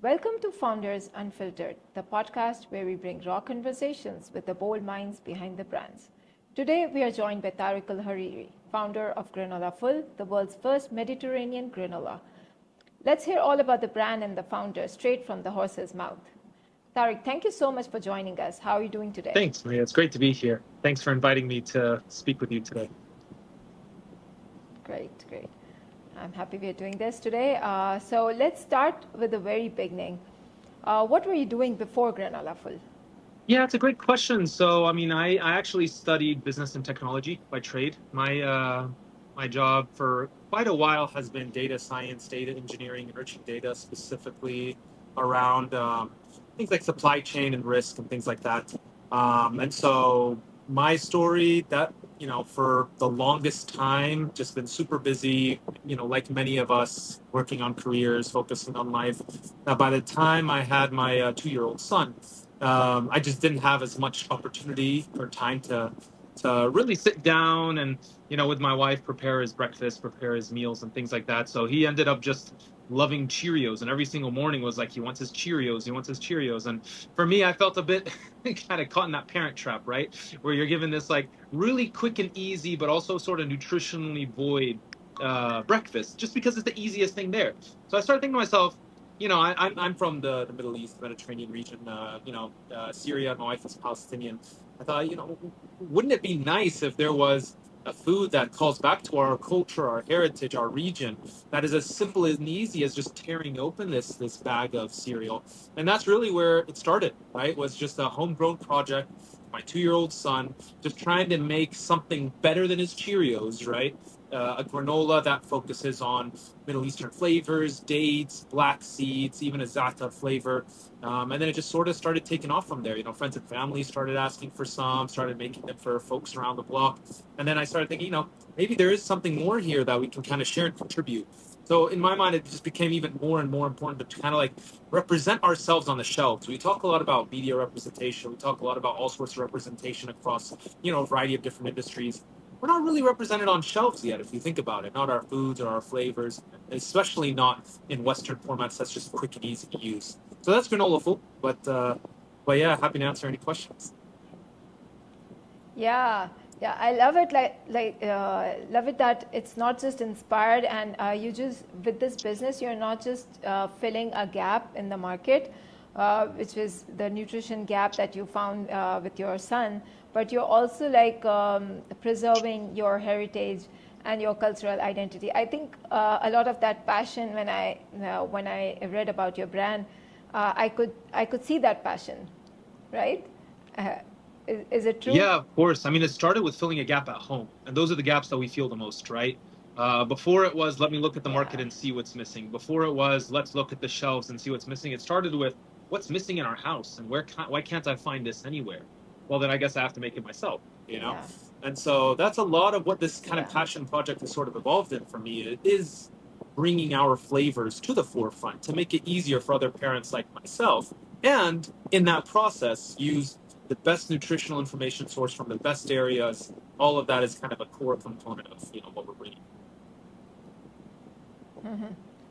Welcome to Founders Unfiltered, the podcast where we bring raw conversations with the bold minds behind the brands. Today, we are joined by Tarek Alhariri, founder of Granolaful, the world's first Mediterranean granola. Let's hear all about the brand and the founder straight from the horse's mouth. Tarek, thank you so much for joining us. How are you doing today? Thanks, Maria. It's great to be here. Thanks for inviting me to speak with you today. Great, great. I'm happy we're doing this today. So let's start with the very beginning. What were you doing before Granolaful? Yeah, it's a great question. I actually studied business and technology by trade. My job for quite a while has been data science, data engineering, enriching data specifically around things like supply chain and risk and things like that. And so my story that for the longest time just been super busy, like many of us working on careers, focusing on life. Now by the time I had my 2-year-old son, I just didn't have as much opportunity or time to really sit down and with my wife prepare his breakfast, prepare his meals and things like that. So he ended up just loving Cheerios, and every single morning was like he wants his Cheerios, he wants his Cheerios. And for me, I felt a bit kind of caught in that parent trap, right, where you're given this like really quick and easy but also sort of nutritionally void breakfast just because it's the easiest thing there. So I started thinking to myself, I'm from the Middle East, Mediterranean region, Syria. My wife is Palestinian. I thought, wouldn't it be nice if there was a food that calls back to our culture, our heritage, our region, that is as simple and easy as just tearing open this bag of cereal. And that's really where it started, right? Was just a homegrown project. My 2-year-old son just trying to make something better than his Cheerios, right? A granola that focuses on Middle Eastern flavors, dates, black seeds, even a za'atar flavor. And then it just sort of started taking off from there. Friends and family started asking for some, started making them for folks around the block. And then I started thinking, maybe there is something more here that we can kind of share and contribute. So in my mind, it just became even more and more important to kind of like represent ourselves on the shelves. We talk a lot about media representation. We talk a lot about all sorts of representation across, a variety of different industries. We're not really represented on shelves yet, if you think about it. Not our foods or our flavors, especially not in Western formats that's just quick and easy to use. So that's Granolaful, but yeah, happy to answer any questions. Yeah, yeah, I love it. Love it that it's not just inspired, and you just with this business, you're not just filling a gap in the market, which is the nutrition gap that you found with your son, but you're also preserving your heritage and your cultural identity. I think a lot of that passion when I read about your brand, I could see that passion, right? Uh, is it true? Yeah, of course. I mean, it started with filling a gap at home, and those are the gaps that we feel the most, right? Before it was, let me look at the market Yeah. and see what's missing. Before it was, let's look at the shelves and see what's missing. It started with what's missing in our house, and why can't I find this anywhere? Well, then I guess I have to make it myself, you know? Yeah. And so that's a lot of what this kind of Yeah. passion project has sort of evolved in for me. It is bringing our flavors to the forefront to make it easier for other parents like myself. And in that process, use the best nutritional information source from the best areas. All of that is kind of a core component of what we're bringing.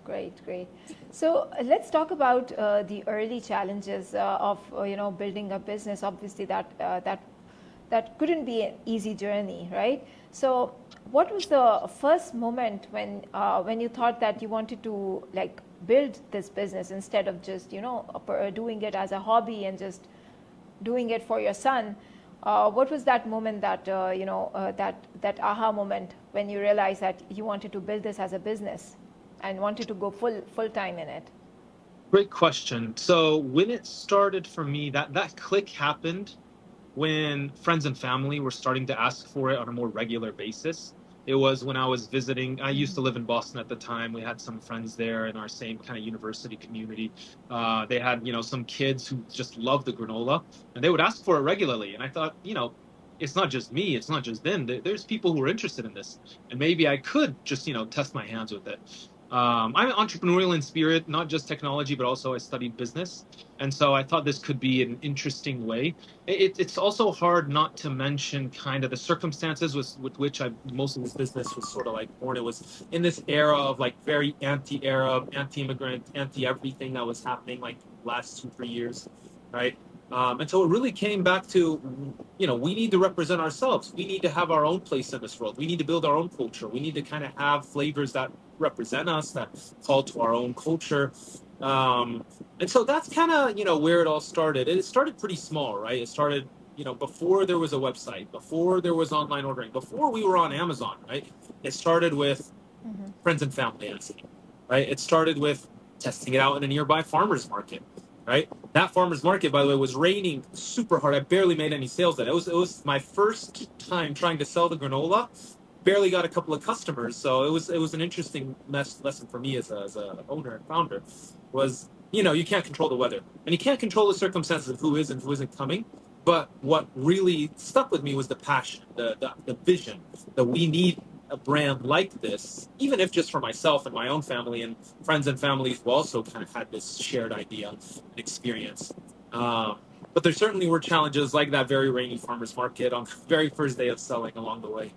Great, great. So let's talk about the early challenges of building a business. Obviously, that couldn't be an easy journey, right? So, what was the first moment when you thought that you wanted to build this business instead of just doing it as a hobby and just doing it for your son? What was that moment that aha moment when you realized that you wanted to build this as a business and wanted to go full time in it? Great question. So when it started for me, that click happened when friends and family were starting to ask for it on a more regular basis. It was when I was visiting. I used to live in Boston at the time. We had some friends there in our same kind of university community. They had, some kids who just loved the granola, and they would ask for it regularly. And I thought, it's not just me, it's not just them. There's people who are interested in this, and maybe I could just, test my hands with it. I'm entrepreneurial in spirit, not just technology, but also I studied business. And so I thought this could be an interesting way. It's also hard not to mention kind of the circumstances with which most of this business was sort of like born. It was in this era of like very anti-Arab, anti-immigrant, anti-everything that was happening like last 2, 3 years, right? And so it really came back to, we need to represent ourselves. We need to have our own place in this world. We need to build our own culture. We need to kind of have flavors that represent us, that call to our own culture. And so that's kind of, where it all started. It started pretty small, right? It started, before there was a website, before there was online ordering, before we were on Amazon, right? It started with friends and family asking, right? It started with testing it out in a nearby farmer's market, right? That farmer's market, by the way, was raining super hard. I barely made any sales then. It was my first time trying to sell the granola. Barely got a couple of customers, so it was an interesting lesson for me as a owner and founder. Was you can't control the weather and you can't control the circumstances of who is and who isn't coming. But what really stuck with me was the passion, the vision that we need a brand like this, even if just for myself and my own family and friends and families who also kind of had this shared idea and experience. But there certainly were challenges like that very rainy farmers market on the very first day of selling along the way.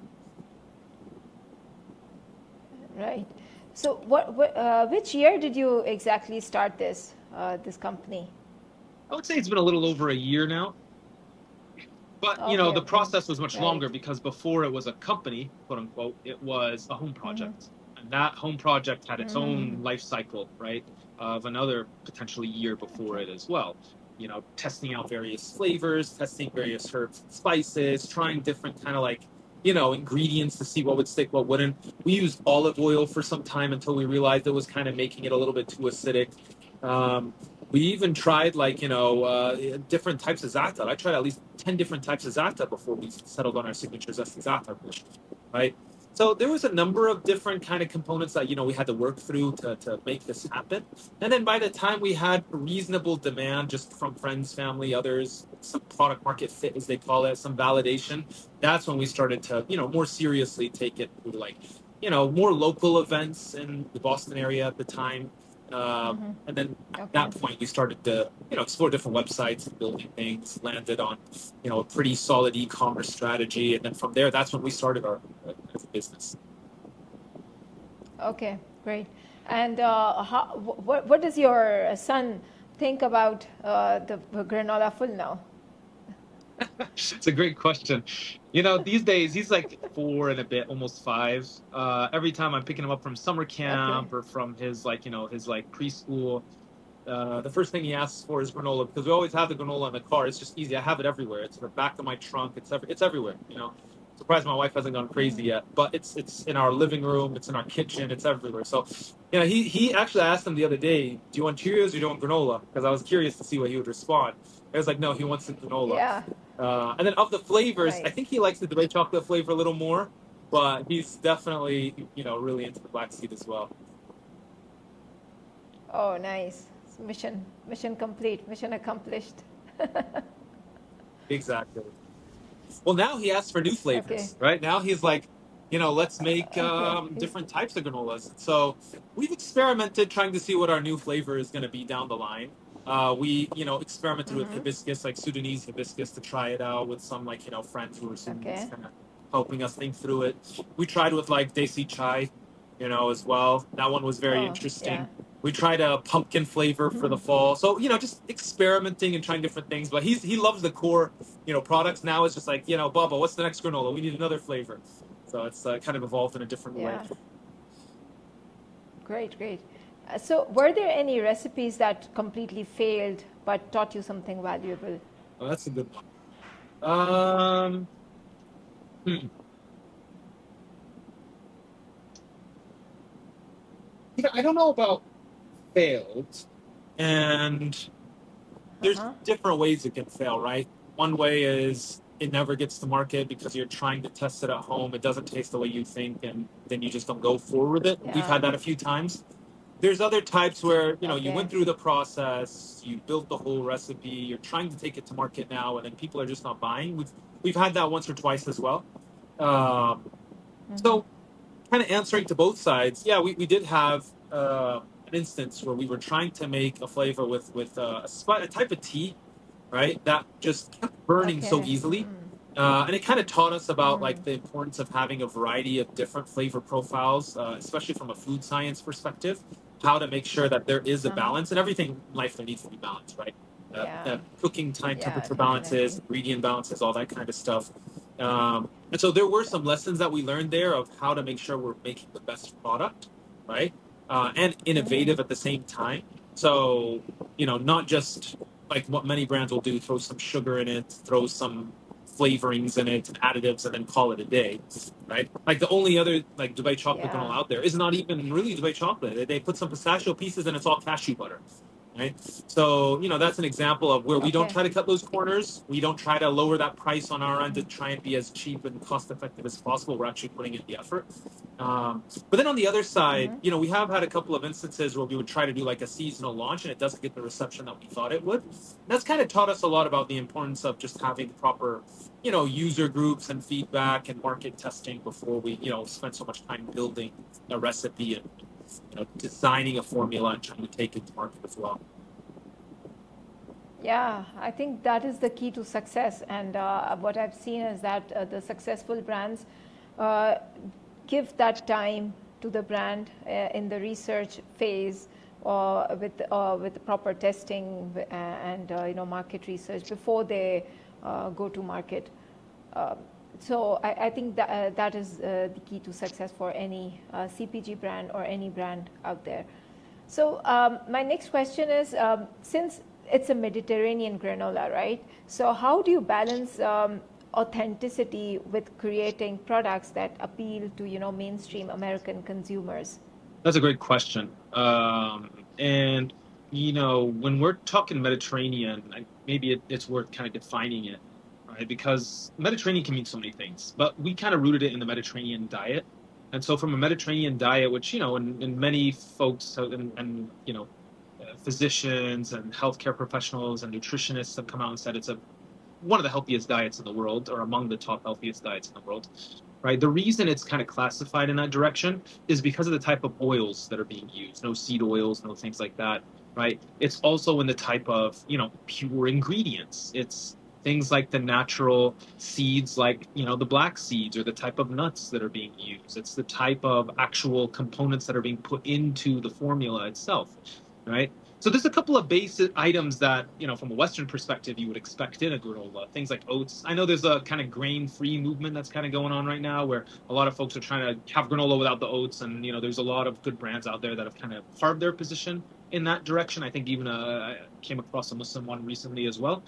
Right. So which year did you exactly start this company? I would say it's been a little over a year now. But Okay, the okay. process was much Right. longer because before it was a company, quote unquote, it was a home project, and that home project had its own life cycle, right, of another potentially year before Okay. it as well. Testing out various flavors, testing various herbs and spices, trying different kind of like ingredients to see what would stick, what wouldn't. We used olive oil for some time until we realized it was kind of making it a little bit too acidic. Um, we even tried like different types of za'atar. I tried at least 10 different types of za'atar before we settled on our signature zesty za'atar dish, right? So there was a number of different kind of components that we had to work through to make this happen. And then by the time we had reasonable demand, just from friends, family, others, some product market fit as they call it, some validation, that's when we started to more seriously take it through like more local events in the Boston area at the time. And then at Okay. that point, we started to, explore different websites and building things, landed on, a pretty solid e-commerce strategy. And then from there, that's when we started our as a business. Okay. Great. And what does your son think about the Granolaful now? It's a great question. These days he's like 4 and a bit, almost 5. Every time I'm picking him up from summer Okay. camp or from his preschool, the first thing he asks for is granola because we always have the granola in the car. It's just easy. I have it everywhere. It's in the back of my trunk. It's everywhere. Surprised my wife hasn't gone crazy yet, but it's in our living room. It's in our kitchen. It's everywhere. So, he actually asked him the other day, "Do you want Cheerios or do you want granola?" Because I was curious to see what he would respond. I was like, "No, he wants the granola." Yeah. And then of the flavors, I Right. think he likes the white chocolate flavor a little more, but he's definitely really into the black seed as well. Oh, nice. Mission complete. Mission accomplished. Exactly. Well, now he asks for new Okay. flavors, right? Now he's like, let's make Okay. different types of granolas. So we've experimented trying to see what our new flavor is going to be down the line. We, experimented with hibiscus, like Sudanese hibiscus, to try it out with some like, friends who were Sudanese, Okay. kind of helping us think through it. We tried with like desi chai, as well. That one was very Oh, yeah. interesting. We tried a pumpkin flavor for the fall. So, just experimenting and trying different things. But he loves the core products. Now it's just like, Bubba, what's the next granola? We need another flavor. So it's kind of evolved in a different way. Yeah. Great, great. So, were there any recipes that completely failed but taught you something valuable? Oh, that's a good one. Um, hmm. I don't know about failed. And there's Uh-huh. different ways it can fail, right? One way is it never gets to market because you're trying to test it at home. It doesn't taste the way you think, and then you just don't go forward with it. We've Yeah. had that a few times. There's other types where you Okay. went through the process, you built the whole recipe, you're trying to take it to market now, and then people are just not buying. We've had that once or twice as well. Um, so kind of answering to both sides, yeah, we did have an instance where we were trying to make a flavor with a type of tea, right? That just kept burning so Okay. easily. Mm. And it kind of taught us about like Mm. the importance of having a variety of different flavor profiles, especially from a food science perspective, how to make sure that there is a Uh-huh. balance and everything in life there needs to be balanced, right? Yeah. Cooking time, Yeah, temperature balances, definitely. ingredient balances, all that kind of stuff. And so there were some lessons that we learned there of how to make sure we're making the best product, right? And Mm-hmm. innovative at the same time. So, not just like what many brands will do, throw some sugar in it, throw some flavorings in it and additives and then call it a day, right? Like the only other like Dubai chocolate granola Yeah. out there is not even really Dubai chocolate. They put some pistachio pieces and it's all cashew butter, right? So, that's an example of where we don't Okay. try to cut those corners. We don't try to lower that price on our end to Mm-hmm. try and be as cheap and cost effective as possible. We're actually putting in the effort. But then on the other side, Mm-hmm. we have had a couple of instances where we would try to do like a seasonal launch and it doesn't get the reception that we thought it would. And that's kind of taught us a lot about the importance of just having proper, user groups and feedback and market testing before we, spend so much time building a recipe and, designing a formula and trying to take it to market as well. Yeah, I think that is the key to success. And what I've seen is that the successful brands uh, give that time to the brand in the research phase with the proper testing and market research before they go to market. Um, so I think that is the key to success for any CPG brand or any brand out there. So my next question is, since it's a Mediterranean granola, right? So how do you balance authenticity with creating products that appeal to mainstream American consumers? That's a great question. And when we're talking Mediterranean, maybe it's worth kind of defining it, right? Because Mediterranean can mean so many things, but we kind of rooted it in the Mediterranean diet. And so, from a Mediterranean diet, which and many folks and physicians and healthcare professionals and nutritionists have come out and said it's a one of the healthiest diets in the world, or among the top healthiest diets in the world, right? The reason it's kind of classified in that direction is because of the type of oils that are being used. No seed oils, no things like that, right? It's also in the type of, pure ingredients. It's things like the natural seeds, like, the black seeds, or the type of nuts that are being used. It's the type of actual components that are being put into the formula itself, right? So there's a couple of basic items that, from a Western perspective, you would expect in a granola. Things like oats. I know there's a kind of grain-free movement that's kind of going on right now, where a lot of folks are trying to have granola without the oats, and there's a lot of good brands out there that have kind of carved their position in that direction. I think even I came across a Muslim one recently as well.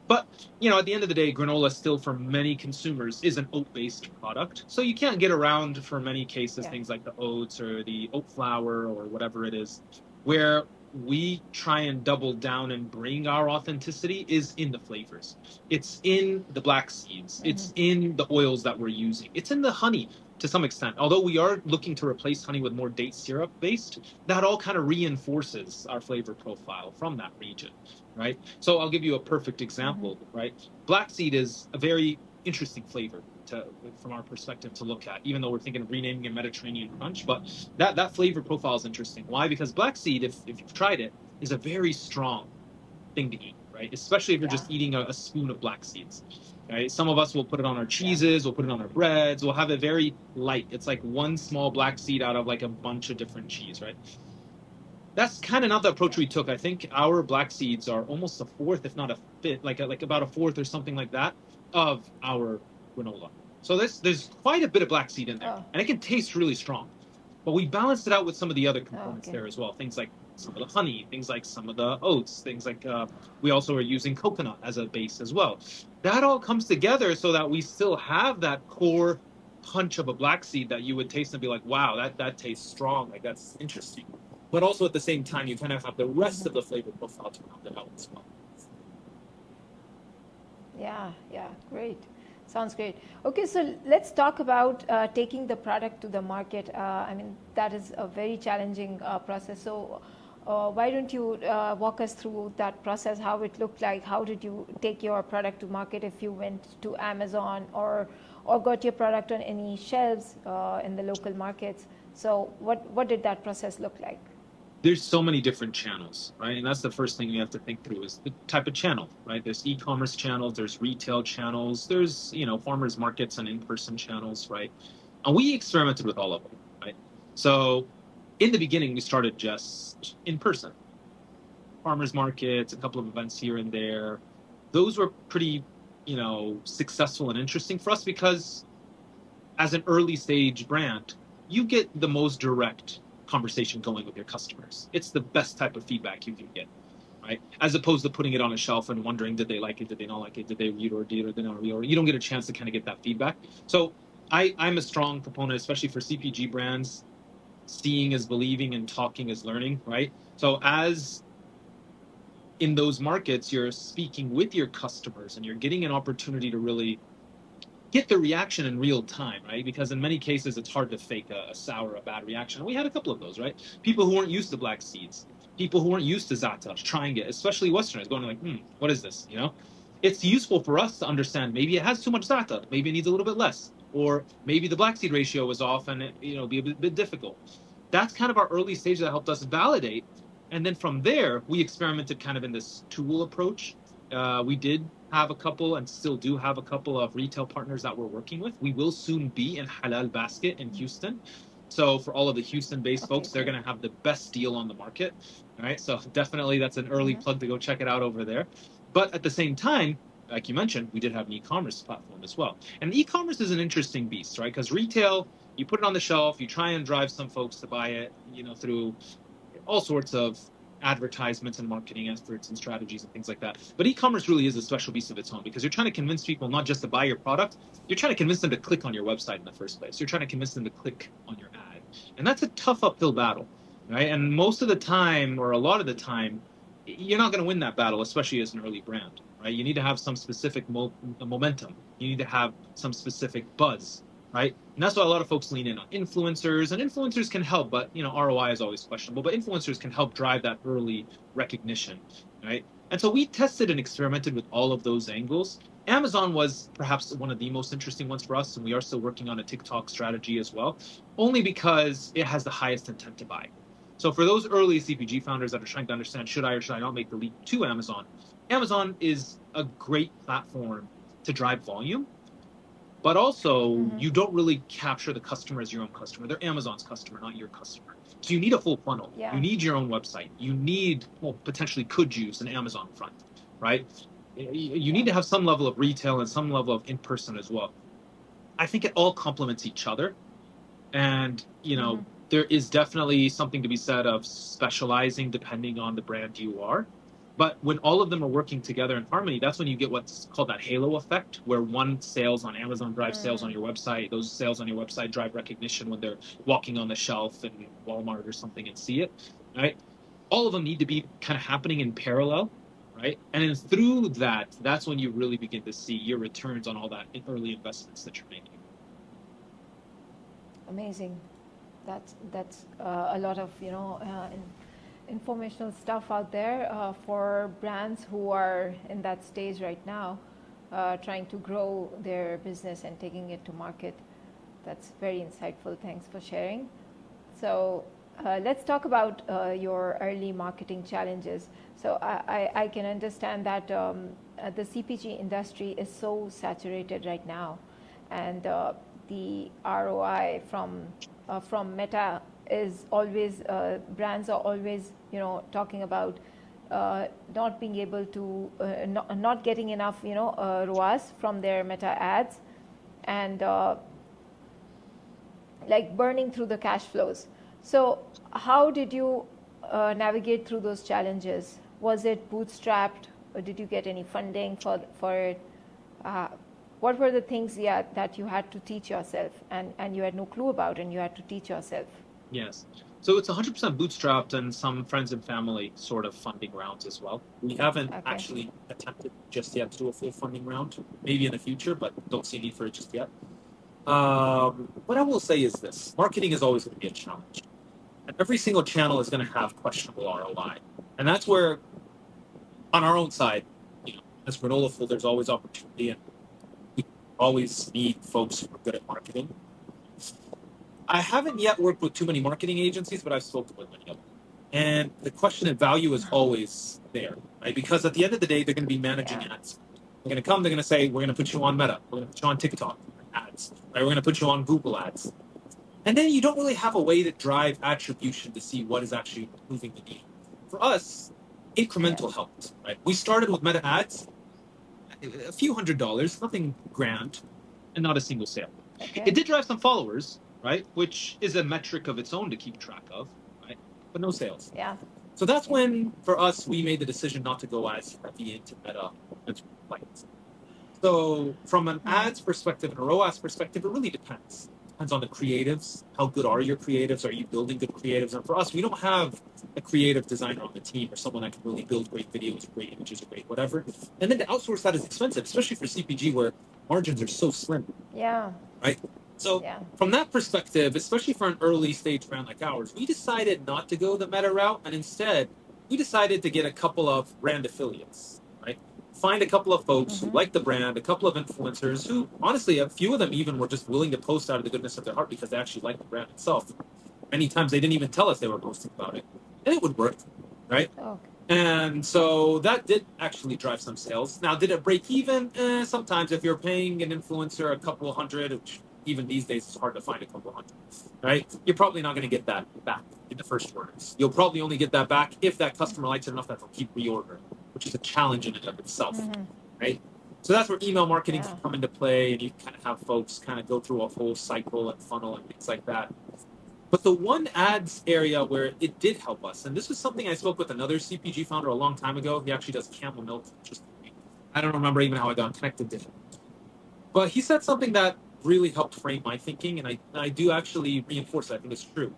But at the end of the day, granola still for many consumers is an oat-based product. So you can't get around for many cases Yeah. things like the oats or the oat flour or whatever it is, where we try and double down and bring our authenticity is in the flavors. It's in the black seeds. Mm-hmm. It's in the oils that we're using. It's in the honey to some extent. Although we are looking to replace honey with more date syrup based, that all kind of reinforces our flavor profile from that region, right? So I'll give you a perfect Mm-hmm. example, right? Black seed is a very interesting flavor from our perspective to look at, even though we're thinking of renaming it Mediterranean Crunch. But that flavor profile is interesting. Why? Because black seed, if you've tried it, is a very strong thing to eat, right? Especially if you're Yeah. just eating a spoon of black seeds. Right? Some of us will put it on our Yeah. cheeses, we'll put it on our breads, we'll have it very light. It's like one small black seed out of like a bunch of different cheese, right? That's kind of not the approach Yeah. we took. I think our black seeds are almost a fourth, if not a fifth, like about a fourth or something like that of our granola. So there's quite a bit of black seed in there, Oh. and it can taste really strong. But we balanced it out with some of the other Oh, components okay. there as well. Things like some of the honey, things like some of the oats, things like we also are using coconut as a base as well. That all comes together so that we still have that core punch of a black seed that you would taste and be like, wow, that tastes strong. Like that's interesting. But also at the same time, you kind of have the rest Mm-hmm. of the flavor profile to round it out as well. Yeah, yeah, great. Sounds great. Okay, so let's talk about taking the product to the market. I mean, that is a very challenging process. So, why don't you walk us through that process, how it looked like? How did you take your product to market if you went to Amazon or got your product on any shelves in the local markets? So what did that process look like? There's so many different channels, right? And that's the first thing we have to think through is the type of channel, right? There's e-commerce channels, there's retail channels, there's, farmers markets and in-person channels, right? And we experimented with all of them, right? So in the beginning, we started just in person, farmers markets, a couple of events here and there. Those were pretty, successful and interesting for us because as an early stage brand, you get the most direct conversation going with your customers. It's the best type of feedback you can get, right? As opposed to putting it on a shelf and wondering, did they like it? Did they not like it? Did they read or did they not read? Or you don't get a chance to kind of get that feedback. So I'm a strong proponent, especially for CPG brands, seeing is believing and talking is learning, right? So as in those markets, you're speaking with your customers and you're getting an opportunity to really get the reaction in real time, right? Because in many cases, it's hard to fake a sour, a bad reaction. We had a couple of those, right? People who weren't used to black seeds, people who weren't used to za'atar, trying it, especially Westerners, going like, what is this? It's useful for us to understand maybe it has too much za'atar, maybe it needs a little bit less, or maybe the black seed ratio was off and it, be a bit difficult. That's kind of our early stage that helped us validate. And then from there, we experimented kind of in this tool approach. We did have a couple and still do have a couple of retail partners that we're working with. We will soon be in Halal Basket in Houston. So for all of the Houston-based Okay, folks, they're great. going to have the best deal on the market. All right. So definitely that's an early plug to go check it out over there. But at the same time, like you mentioned, we did have an e-commerce platform as well. And e-commerce is an interesting beast, right? Because retail, you put it on the shelf, you try and drive some folks to buy it, through all sorts of advertisements and marketing efforts and strategies and things like that. But e-commerce really is a special beast of its own because you're trying to convince people not just to buy your product, you're trying to convince them to click on your website in the first place. You're trying to convince them to click on your ad. And that's a tough uphill battle, right? And most of the time, or a lot of the time, you're not going to win that battle, especially as an early brand, right? You need to have some specific momentum. You need to have some specific buzz, right? And that's why a lot of folks lean in on influencers, and influencers can help, but ROI is always questionable. But influencers can help drive that early recognition, right? And so we tested and experimented with all of those angles. Amazon was perhaps one of the most interesting ones for us, and we are still working on a TikTok strategy as well, only because it has the highest intent to buy. So for those early CPG founders that are trying to understand, should I or should I not make the leap to Amazon? Amazon is a great platform to drive volume, but also you don't really capture the customer as your own customer. They're Amazon's customer, not your customer. So you need a full funnel. Yeah. You need your own website. You need, potentially could use an Amazon front, right? You need to have some level of retail and some level of in-person as well. I think it all complements each other. And, there is definitely something to be said of specializing depending on the brand you are. But when all of them are working together in harmony, that's when you get what's called that halo effect, where one sales on Amazon drives sales on your website. Those sales on your website drive recognition when they're walking on the shelf in Walmart or something and see it, right? All of them need to be kind of happening in parallel, right? And then through that, that's when you really begin to see your returns on all that early investments that you're making. Amazing. That's a lot of informational stuff out there for brands who are in that stage right now, trying to grow their business and taking it to market. That's very insightful. Thanks for sharing. So let's talk about your early marketing challenges. So I can understand that the CPG industry is so saturated right now, and the ROI from Meta is always, brands are always talking about not being able to not getting enough ROAS from their Meta ads, and like burning through the cash flows. So how did you navigate through those challenges? Was it bootstrapped, or did you get any funding for it? What were the things that you had to teach yourself, and you had no clue about, and you had to teach yourself? Yes. So it's 100% bootstrapped and some friends and family sort of funding rounds as well. We haven't actually attempted just yet to do a full funding round, maybe in the future, but don't see a need for it just yet. What I will say is this: marketing is always going to be a challenge. And every single channel is going to have questionable ROI. And that's where, on our own side, as Granolaful, there's always opportunity, and we always need folks who are good at marketing. I haven't yet worked with too many marketing agencies, but I've spoken with many of them. And the question of value is always there, right? Because at the end of the day, they're going to be managing Yeah. ads. They're going to come, they're going to say, we're going to put you on Meta, we're going to put you on TikTok ads, right? We're going to put you on Google ads. And then you don't really have a way to drive attribution to see what is actually moving the needle. For us, incremental helped, right? We started with Meta ads, a few $100s, nothing grand, and not a single sale. Okay. It did drive some followers, right? Which is a metric of its own to keep track of, right? But no sales. Yeah. So that's Yeah. when, for us, we made the decision not to go as heavy into Meta as we'd like. So from an ads perspective and a ROAS perspective, it really depends. Depends on the creatives. How good are your creatives? Are you building good creatives? And for us, we don't have a creative designer on the team or someone that can really build great videos, great images, or great whatever. And then to outsource that is expensive, especially for CPG where margins are so slim. Yeah. Right? So Yeah. from that perspective, especially for an early stage brand like ours, we decided not to go the Meta route, and instead we decided to get a couple of brand affiliates, right? Find a couple of folks who like the brand, a couple of influencers who, honestly, a few of them even were just willing to post out of the goodness of their heart because they actually like the brand itself. Many times they didn't even tell us they were posting about it, and it would work, right? Okay. And so that did actually drive some sales. Now, did it break even? Sometimes if you're paying an influencer a couple hundred, which even these days it's hard to find a couple hundred, right? You're probably not going to get that back in the first orders. You'll probably only get that back if that customer likes it enough that they'll keep reordering, which is a challenge in and of itself, right? So that's where email marketing can come into play, and you kind of have folks kind of go through a whole cycle and funnel and things like that. But the one ads area where it did help us, and this was something I spoke with another CPG founder a long time ago. He actually does camel milk. I don't remember even how I got connected to him. But he said something that really helped frame my thinking, and I do actually reinforce it. I think it's true.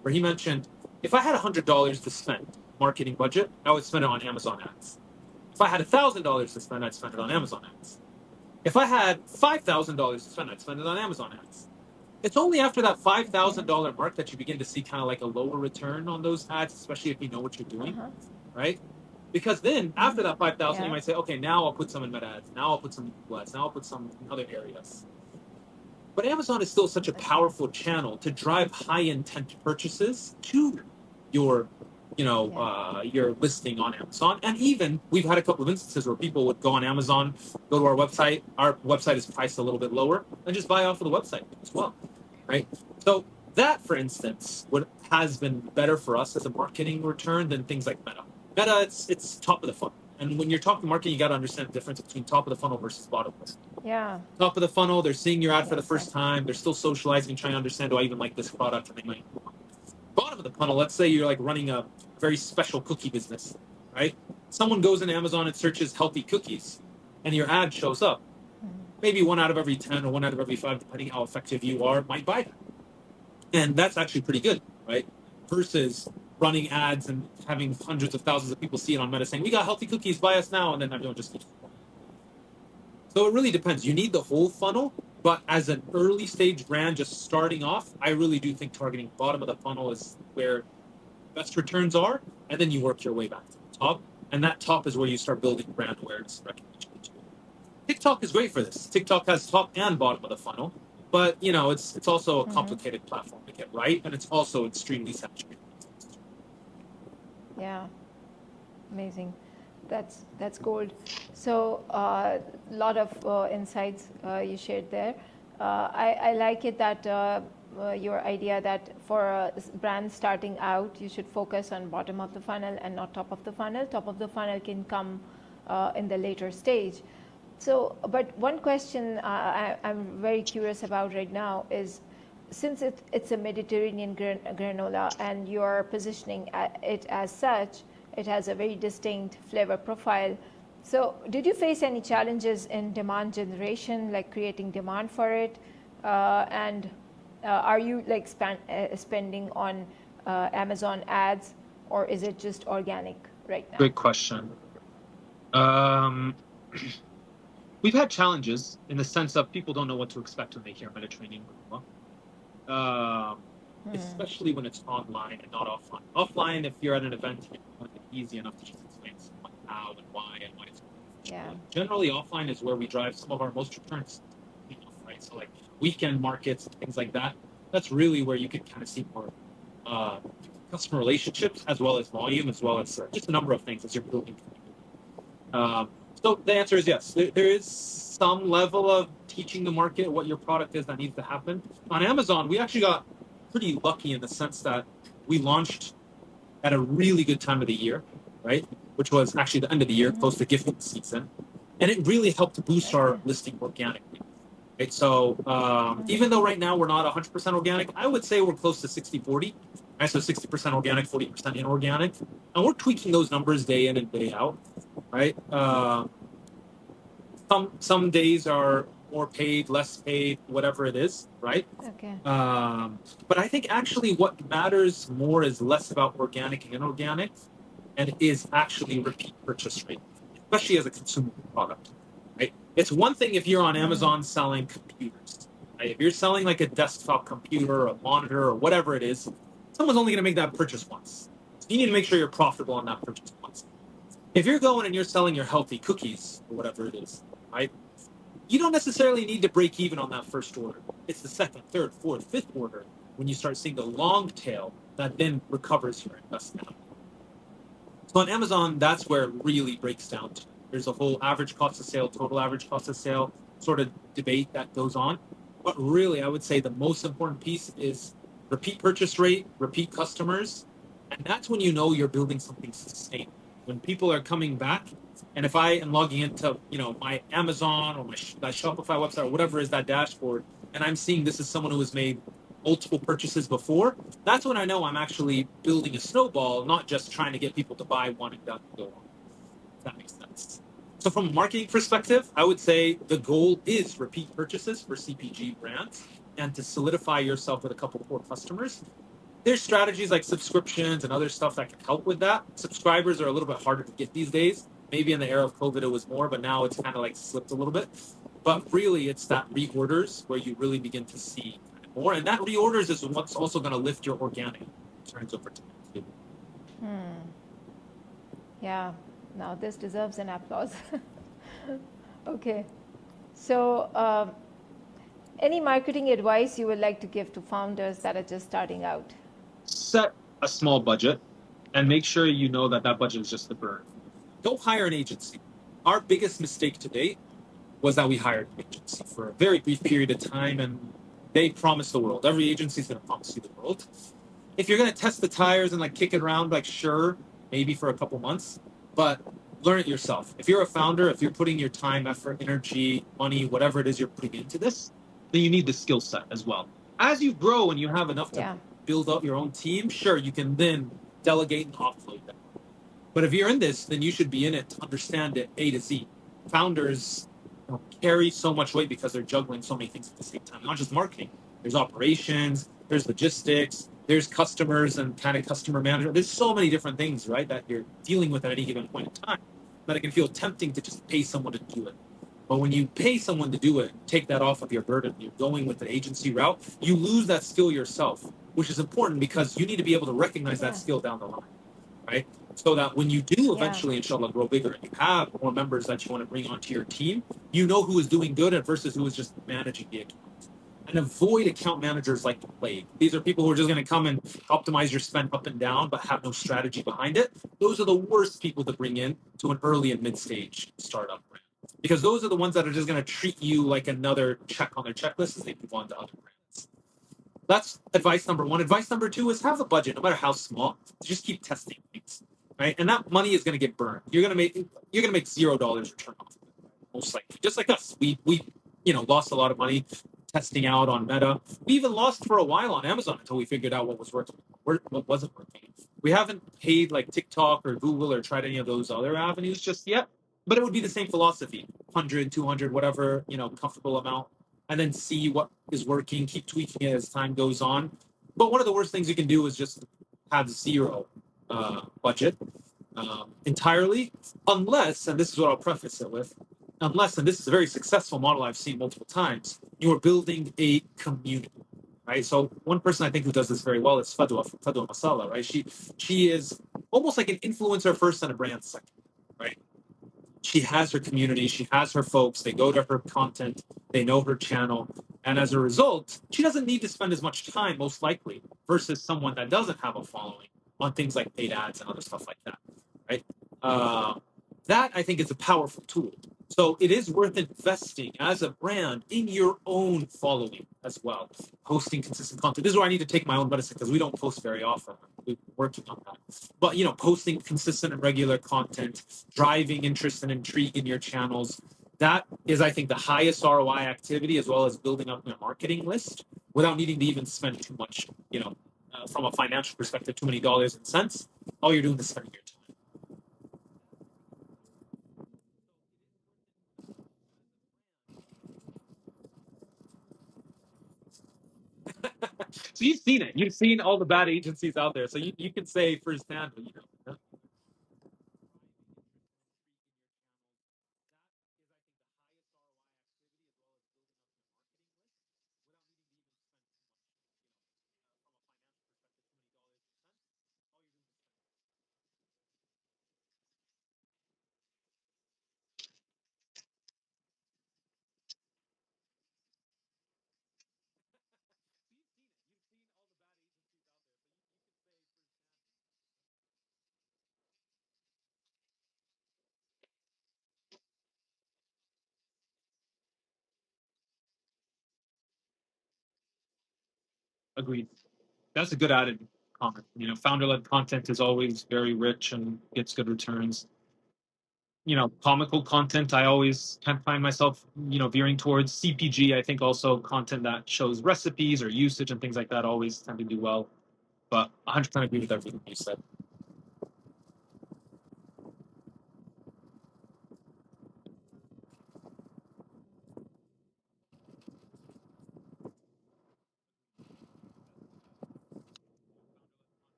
Where he mentioned, if I had $100 to spend marketing budget, I would spend it on Amazon ads. If I had $1,000 to spend, I'd spend it on Amazon ads. If I had $5,000 to spend, I'd spend it on Amazon ads. It's only after that $5,000 mark that you begin to see kind of like a lower return on those ads, especially if you know what you're doing, right? Because then after that 5,000, you might say, okay, now I'll put some in Meta ads. Now I'll put some in Google ads. Now I'll put some in other areas. But Amazon is still such a powerful channel to drive high intent purchases to your, your listing on Amazon. And even we've had a couple of instances where people would go on Amazon, go to our website. Our website is priced a little bit lower, and just buy off of the website as well, right? So that, for instance, what has been better for us as a marketing return than things like Meta. Meta, it's top of the funnel. And when you're talking marketing, you got to understand the difference between top of the funnel versus bottom of the funnel. Yeah. Top of the funnel, they're seeing your ad for the first time. They're still socializing, trying to understand, do I even like this product? And they might. Bottom of the funnel, let's say you're like running a very special cookie business, right? Someone goes in Amazon and searches healthy cookies, and your ad shows up. Maybe 1 out of every 10 or 1 out of every 5, depending how effective you are, might buy that. And that's actually pretty good, right? Versus running ads and having hundreds of thousands of people see it on Meta saying, we got healthy cookies, buy us now, and then everyone just keeps going. So it really depends. You need the whole funnel, but as an early stage brand just starting off, I really do think targeting bottom of the funnel is where best returns are, and then you work your way back to the top. And that top is where you start building brand awareness and recognition. TikTok is great for this. TikTok has top and bottom of the funnel, but it's also a complicated platform to get right, and it's also extremely saturated. Yeah, amazing. That's gold. So a lot of insights you shared there. I like it that your idea that for a brand starting out, you should focus on bottom of the funnel and not top of the funnel. Top of the funnel can come in the later stage. So, but one question I'm very curious about right now is, since it's a Mediterranean granola and you're positioning it as such, it has a very distinct flavor profile. So did you face any challenges in demand generation, like creating demand for it? And are you like spending on Amazon ads, or is it just organic right now? Great question. We've had challenges in the sense of people don't know what to expect when they hear Mediterranean granola. Especially when it's online and not offline. Offline, if you're at an event, it's easy enough to just explain how and why and why it's going. Generally, offline is where we drive some of our most returns, right? So like weekend markets and things like that. That's really where you can kind of see more uh, customer relationships as well as volume, as well as just a number of things as you're building. Um, so the answer is yes. There is some level of teaching the market what your product is that needs to happen. On Amazon, we actually got pretty lucky in the sense that we launched at a really good time of the year, right? Which was actually the end of the year, close to gifting season. And it really helped to boost our Okay. listing organically. Right? So even though right now we're not 100% organic, I would say we're close to 60-40. Right? So 60% organic, 40% inorganic. And we're tweaking those numbers day in and day out. Right? Some days are more paid, less paid, whatever it is, right? Okay. But I think actually what matters more is less about organic and inorganic, and is actually repeat purchase rate, especially as a consumable product, right? It's one thing if you're on Amazon selling computers, right? If you're selling like a desktop computer or a monitor or whatever it is, someone's only going to make that purchase once. So you need to make sure you're profitable on that purchase once. If you're going and you're selling your healthy cookies or whatever it is, right? You don't necessarily need to break even on that first order. It's the second, third, fourth, fifth order when you start seeing the long tail that then recovers your investment. So on Amazon, that's where it really breaks down to. There's a whole average cost of sale, total average cost of sale sort of debate that goes on. But really, I would say the most important piece is repeat purchase rate, repeat customers. And that's when you know you're building something sustainable. When people are coming back, and if I am logging into, my Amazon or my Shopify website or whatever is that dashboard, and I'm seeing this is someone who has made multiple purchases before, that's when I know I'm actually building a snowball, not just trying to get people to buy one and done go on. If that makes sense. So from a marketing perspective, I would say the goal is repeat purchases for CPG brands and to solidify yourself with a couple core customers. There's strategies like subscriptions and other stuff that can help with that. Subscribers are a little bit harder to get these days. Maybe in the era of COVID it was more, but now it's kind of like slipped a little bit. But really, it's that reorders where you really begin to see more, and that reorders is what's also going to lift your organic returns over time too. Yeah. Now this deserves an applause. Okay. So, any marketing advice you would like to give to founders that are just starting out? Set a small budget and make sure you know that that budget is just the burn. Don't hire an agency. Our biggest mistake to date was that we hired an agency for a very brief period of time, and they promised the world. Every agency is going to promise you the world. If you're going to test the tires and like kick it around, like sure, maybe for a couple months, but learn it yourself. If you're a founder, if you're putting your time, effort, energy, money, whatever it is you're putting into this, then you need the skill set as well. As you grow and you have enough to Yeah. build up your own team, sure, you can then delegate and offload that. But if you're in this, then you should be in it to understand it A to Z. Founders carry so much weight because they're juggling so many things at the same time. Not just marketing. There's operations, there's logistics, there's customers and kind of customer management. There's so many different things, right, that you're dealing with at any given point in time that it can feel tempting to just pay someone to do it. But when you pay someone to do it, take that off of your burden, you're going with an agency route, you lose that skill yourself, which is important because you need to be able to recognize that skill down the line, right? So that when you do eventually, inshallah, grow bigger and you have more members that you want to bring onto your team, you know who is doing good versus who is just managing the account. And avoid account managers like the plague. These are people who are just going to come and optimize your spend up and down, but have no strategy behind it. Those are the worst people to bring in to an early and mid stage startup brand. Because those are the ones that are just going to treat you like another check on their checklist as they move on to other brands. That's advice number one. Advice number two is have a budget, no matter how small. Just keep testing things, right? And that money is going to get burned. You're going to make $0 return off of it, most likely. Just like us, we lost a lot of money testing out on Meta. We even lost for a while on Amazon until we figured out what was working, what wasn't working. We haven't paid like TikTok or Google or tried any of those other avenues just yet, but it would be the same philosophy: 100, 200, whatever, comfortable amount, and then see what is working, keep tweaking it as time goes on. But one of the worst things you can do is just have zero budget entirely, unless, and this is what I'll preface it with, unless, and this is a very successful model I've seen multiple times, you are building a community, right? So one person I think who does this very well is Fadwa Masala, right? She is almost like an influencer first and a brand second, right? She has her community, she has her folks, they go to her content, they know her channel, And as a result, she doesn't need to spend as much time, most likely, versus someone that doesn't have a following on things like paid ads and other stuff like that, right? Uh, that I think is a powerful tool. So it is worth investing as a brand in your own following as well. Posting consistent content. This is where I need to take my own medicine because we don't post very often. We're working on that. But posting consistent and regular content, driving interest and intrigue in your channels. That is, I think, the highest ROI activity, as well as building up your marketing list without needing to even spend too much, from a financial perspective, too many dollars and cents. All you're doing is spending your time. So you've seen it. You've seen all the bad agencies out there. So you can say firsthand, agreed. That's a good added comment. Founder-led content is always very rich and gets good returns. Comical content, I always kind of find myself, veering towards CPG. I think also content that shows recipes or usage and things like that always tend to do well. But 100% agree with everything you said.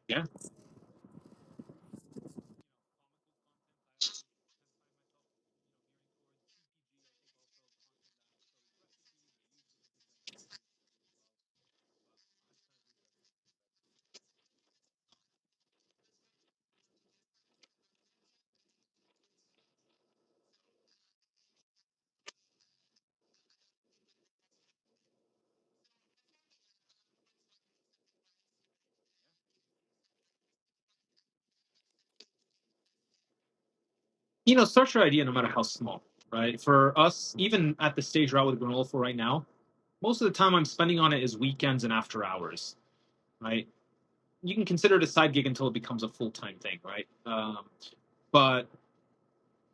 Yeah. Start your idea no matter how small, right? For us, even at the stage we're at with Granolaful right now, most of the time I'm spending on it is weekends and after hours, right? You can consider it a side gig until it becomes a full-time thing, right? But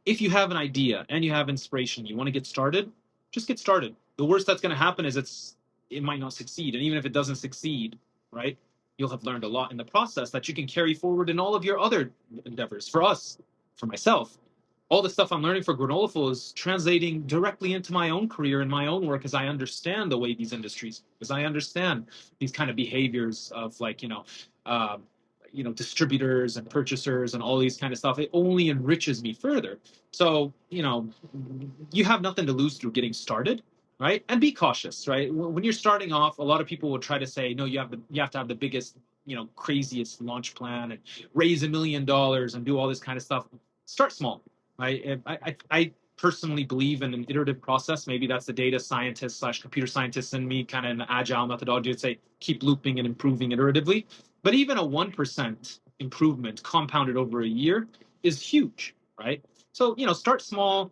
if you have an idea and you have inspiration, you want to get started, just get started. The worst that's going to happen is it might not succeed, and even if it doesn't succeed, right, you'll have learned a lot in the process that you can carry forward in all of your other endeavors. For us, for myself, all the stuff I'm learning for Granolaful is translating directly into my own career and my own work as I understand the way these industries, as I understand these kind of behaviors of uh, distributors and purchasers and all these kind of stuff. It only enriches me further. So, you have nothing to lose through getting started, right? And be cautious, right? When you're starting off, a lot of people will try to say, no, you have to have the biggest, craziest launch plan and raise $1 million and do all this kind of stuff. Start small, right? I personally believe in an iterative process. Maybe that's the data scientist slash computer scientist in me, kind of an agile methodology to say keep looping and improving iteratively. But even a 1% improvement compounded over a year is huge, right? So, start small,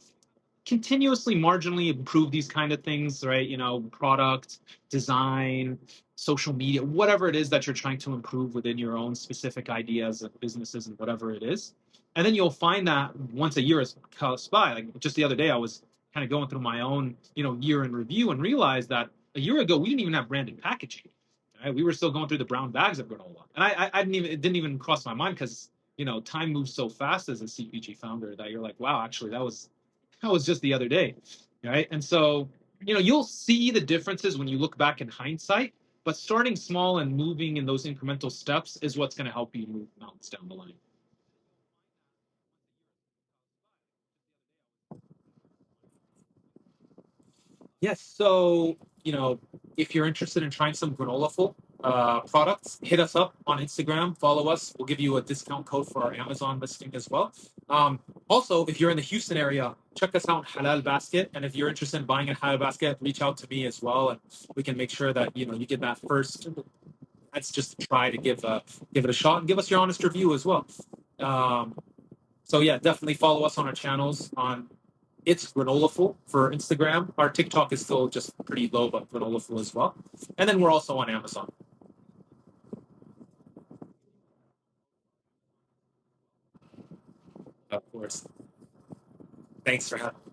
continuously marginally improve these kind of things, right? Product, design, social media, whatever it is that you're trying to improve within your own specific ideas and businesses and whatever it is. And then you'll find that once a year has passed by, like just the other day, I was kind of going through my own, year in review and realized that a year ago, we didn't even have branded packaging. Right? We were still going through the brown bags of granola. And I didn't even, it didn't even cross my mind because, time moves so fast as a CPG founder that you're like, wow, actually, that was just the other day, right? And so, you'll see the differences when you look back in hindsight, but starting small and moving in those incremental steps is what's going to help you move mountains down the line. Yes. So, if you're interested in trying some Granolaful, products, hit us up on Instagram, follow us. We'll give you a discount code for our Amazon listing as well. Also, if you're in the Houston area, check us out Halal Basket. And if you're interested in buying a Halal Basket, reach out to me as well, and we can make sure that you get that first. That's just to try to give it a shot and give us your honest review as well. Um, so yeah, definitely follow us on our channels on it's Granolaful for Instagram. Our TikTok is still just pretty low, but Granolaful as well. And then we're also on Amazon. Of course. Thanks for having me.